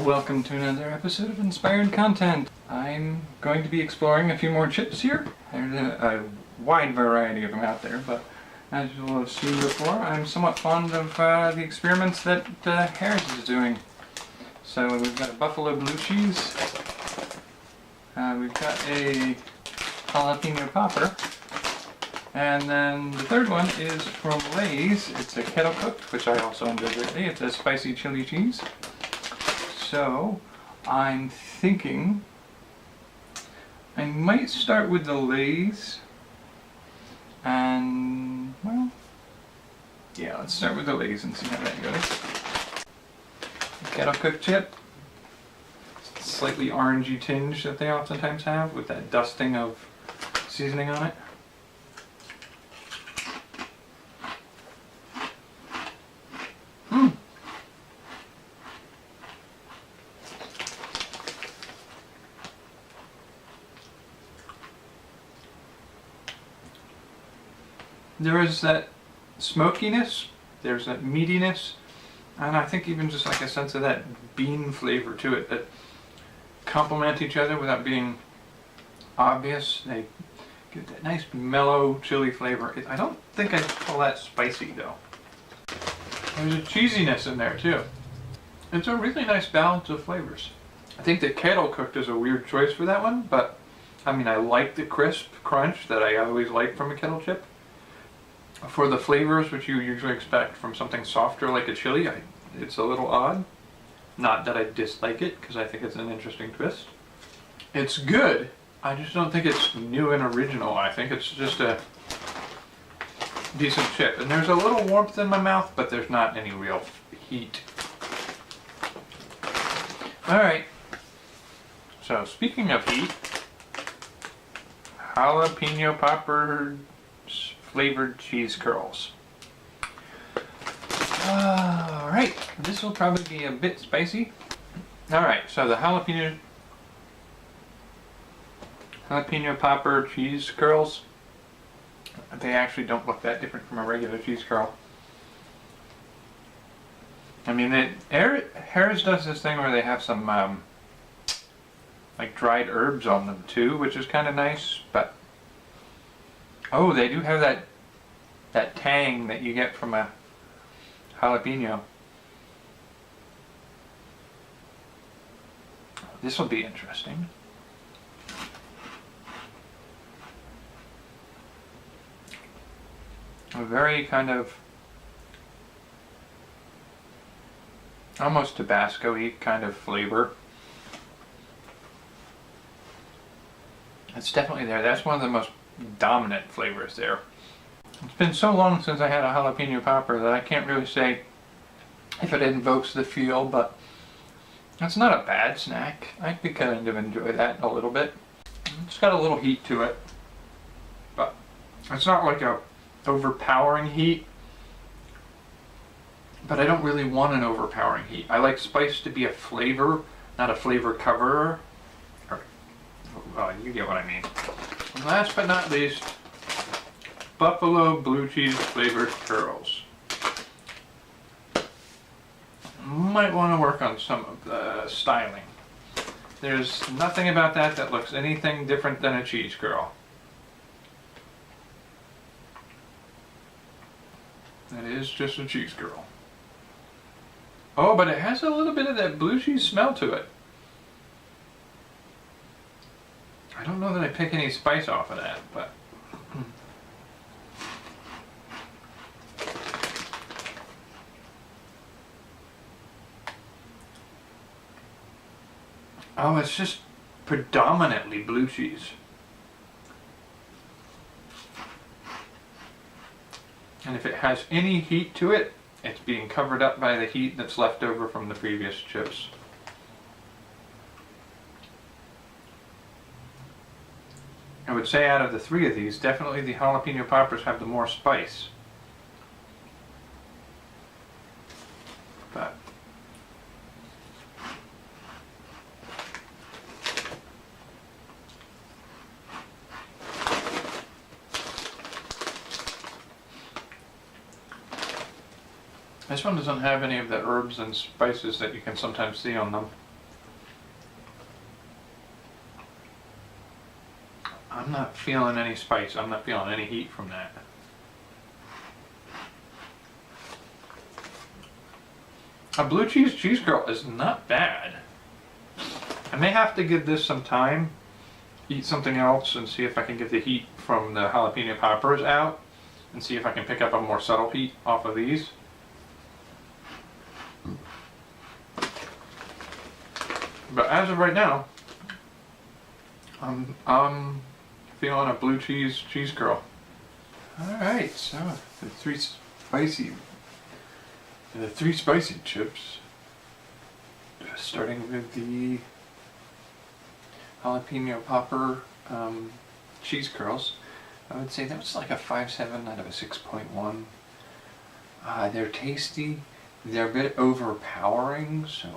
Welcome to another episode of Inspired Content. I'm going to be exploring a few more chips here. There's a wide variety of them out there, but as you will have seen before, I'm somewhat fond of the experiments that Herr is doing. So we've got a buffalo blue cheese, we've got a jalapeno popper, and then the third one is from Lay's. It's a kettle cooked, which I also enjoy greatly. It's a spicy chili cheese. So, I'm thinking I might start with the Lay's, and, well, yeah, let's start with the Lay's and see how that goes. Kettle cooked chip, slightly orangey tinge that they oftentimes have with that dusting of seasoning on it. There is that smokiness, there's that meatiness, and I think even just like a sense of that bean flavor to it that complement each other without being obvious. They give that nice mellow chili flavor. I don't think I'd call that spicy though. There's a cheesiness in there too. It's a really nice balance of flavors. I think the kettle cooked is a weird choice for that one, but I mean, I like the crisp crunch that I always like from a kettle chip. For the flavors which you usually expect from something softer like a chili, it's a little odd. Not that I dislike it, because I think it's an interesting twist. It's good, I just don't think it's new and original. I think it's just a decent chip. And there's a little warmth in my mouth, but there's not any real heat. Alright, so speaking of heat, jalapeno popper flavored cheese curls. Alright, this will probably be a bit spicy. Alright, so the jalapeno popper cheese curls, they actually don't look that different from a regular cheese curl. I mean, Herr's does this thing where they have some like dried herbs on them too, which is kind of nice, but oh, they do have that tang that you get from a jalapeno. This will be interesting. A very kind of almost Tabasco-y kind of flavor. It's definitely there. That's one of the most dominant flavors there. It's been so long since I had a jalapeno popper that I can't really say if it invokes the feel, but it's not a bad snack. I could kind of enjoy that a little bit. It's got a little heat to it, but it's not like a overpowering heat, but I don't really want an overpowering heat. I like spice to be a flavor, not a flavor coverer. Well, you get what I mean. And last but not least, buffalo blue cheese flavored curls. Might want to work on some of the styling. There's nothing about that looks anything different than a cheese curl. It is just a cheese curl. Oh, but it has a little bit of that blue cheese smell to it. I don't know that I pick any spice off of that, but oh, it's just predominantly blue cheese. And if it has any heat to it, it's being covered up by the heat that's left over from the previous chips. I would say out of the three of these, definitely the jalapeno poppers have the more spice. But this one doesn't have any of the herbs and spices that you can sometimes see on them. I'm not feeling any spice. I'm not feeling any heat from that. A blue cheese curl is not bad. I may have to give this some time, eat something else, and see if I can get the heat from the jalapeno poppers out, and see if I can pick up a more subtle heat off of these. But as of right now, I'm feeling a blue cheese curl. Alright, so the three spicy chips. Starting with the jalapeno popper cheese curls. I would say that was like a 5.7 out of a 6.1. They're tasty. They're a bit overpowering, so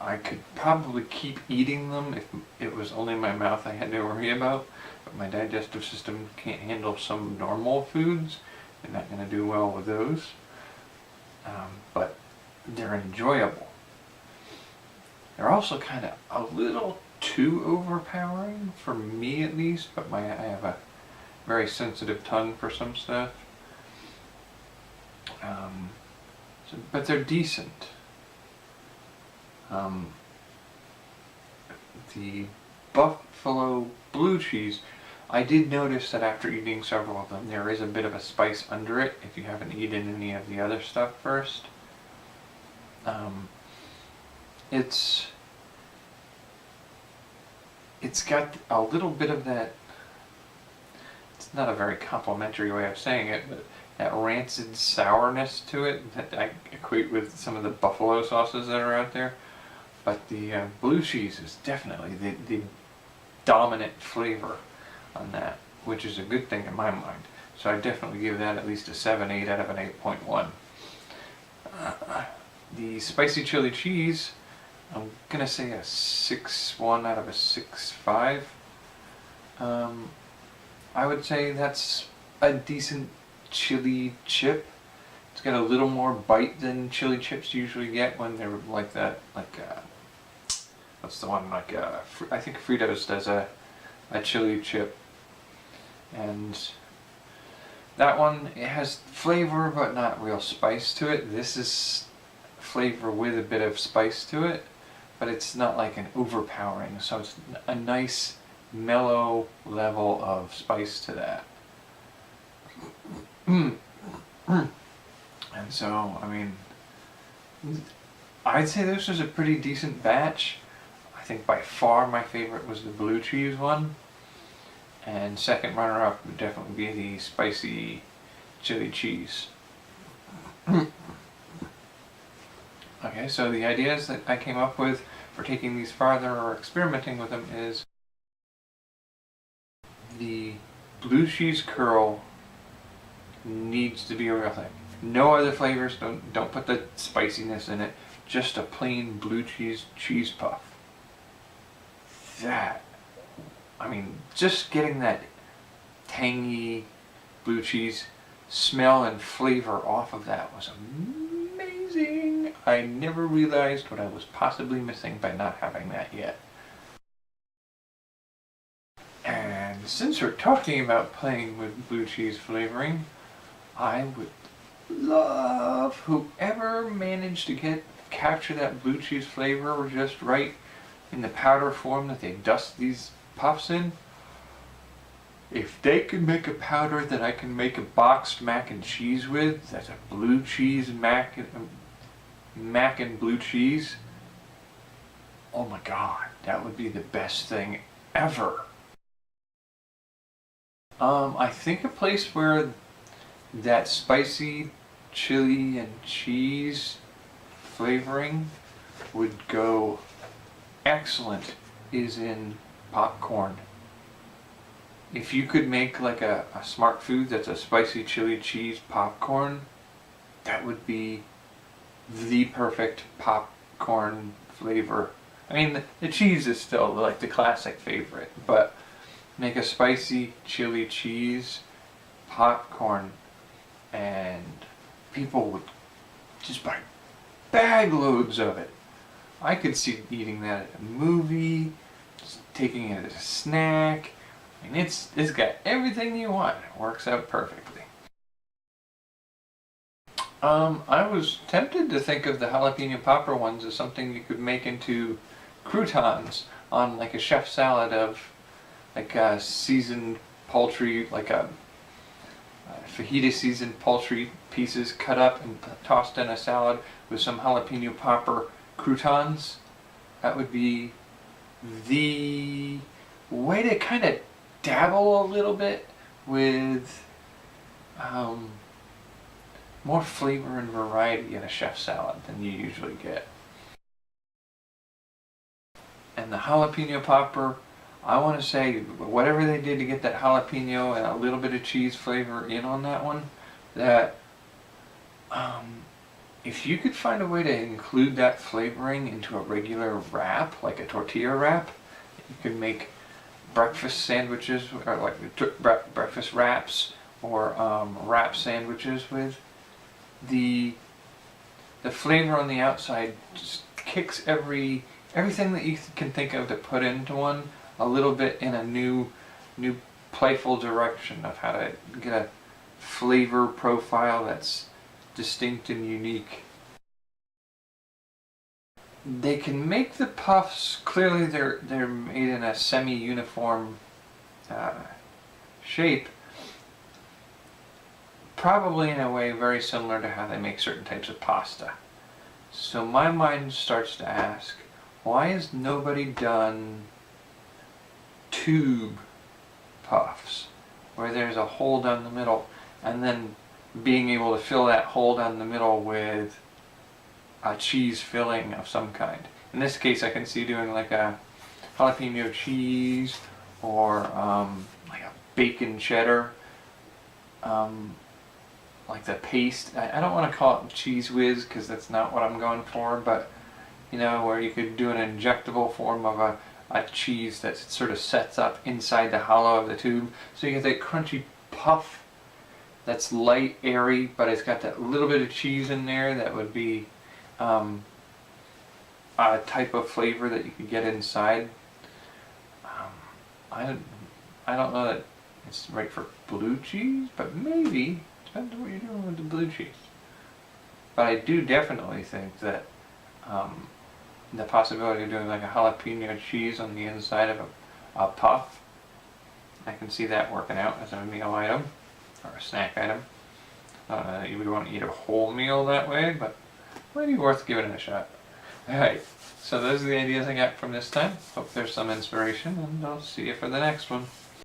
I could probably keep eating them if it was only my mouth I had to worry about. But my digestive system can't handle some normal foods. They're not going to do well with those. But they're enjoyable. They're also kind of a little too overpowering, for me at least, but I have a very sensitive tongue for some stuff. But they're decent. The buffalo blue cheese, I did notice that after eating several of them, there is a bit of a spice under it if you haven't eaten any of the other stuff first. It's got a little bit of that, it's not a very complimentary way of saying it, but that rancid sourness to it that I equate with some of the buffalo sauces that are out there. But the blue cheese is definitely the dominant flavor on that, which is a good thing in my mind. So I definitely give that at least a 7.8 out of an 8.1. The spicy chili cheese, I'm gonna say a 6.1 out of a 6.5. I would say that's a decent chili chip. It's got a little more bite than chili chips usually get when they're like that. What's the one? I think Fritos does a chili chip, and that one, it has flavor but not real spice to it. This is flavor with a bit of spice to it, but it's not like an overpowering, so it's a nice mellow level of spice to that. And so, I mean, I'd say this was a pretty decent batch. I think by far my favorite was the blue cheese one, and second runner-up would definitely be the spicy chili cheese. Okay, so the ideas that I came up with for taking these farther or experimenting with them is the blue cheese curl needs to be a real thing. No other flavors, don't put the spiciness in it, just a plain blue cheese puff. That, I mean, just getting that tangy blue cheese smell and flavor off of that was amazing. I never realized what I was possibly missing by not having that yet. And since we're talking about playing with blue cheese flavoring, I would love whoever managed to capture that blue cheese flavor just right in the powder form that they dust these puffs in. If they could make a powder that I can make a boxed mac and cheese with, that's a blue cheese mac and blue cheese, oh my god, that would be the best thing ever. I think a place where that spicy chili and cheese flavoring would go excellent is in popcorn. If you could make like a smart food that's a spicy chili cheese popcorn, that would be the perfect popcorn flavor. I mean, the cheese is still like the classic favorite, but make a spicy chili cheese popcorn and people would just buy bag loads of it. I could see eating that at a movie, just taking it as a snack, I mean, it's got everything you want. It works out perfectly. I was tempted to think of the jalapeno popper ones as something you could make into croutons on like a chef salad of like a seasoned poultry, like a fajita seasoned poultry pieces cut up and tossed in a salad with some jalapeno popper croutons. That would be the way to kind of dabble a little bit with more flavor and variety in a chef salad than you usually get. And the jalapeno popper, I want to say whatever they did to get that jalapeno and a little bit of cheese flavor in on that one, that if you could find a way to include that flavoring into a regular wrap, like a tortilla wrap, you could make breakfast sandwiches, or like breakfast wraps, or wrap sandwiches with the flavor on the outside just kicks everything that you can think of to put into one a little bit in a new playful direction of how to get a flavor profile that's distinct and unique. They can make the puffs, clearly they're made in a semi-uniform shape, probably in a way very similar to how they make certain types of pasta. So my mind starts to ask, why has nobody done tube puffs where there's a hole down the middle, and then being able to fill that hole down the middle with a cheese filling of some kind. In this case I can see doing like a jalapeno cheese, or like a bacon cheddar, like the paste. I don't want to call it cheese whiz because that's not what I'm going for, but you know, where you could do an injectable form of a cheese that sort of sets up inside the hollow of the tube. So you get that crunchy puff that's light, airy, but it's got that little bit of cheese in there that would be a type of flavor that you could get inside. I don't know that it's right for blue cheese, but maybe. Depends on what you're doing with the blue cheese. But I do definitely think that the possibility of doing like a jalapeno cheese on the inside of a puff, I can see that working out as a meal item or a snack item. I don't know that you would want to eat a whole meal that way, but might be worth giving it a shot. Alright, so those are the ideas I got from this time. Hope there's some inspiration, and I'll see you for the next one.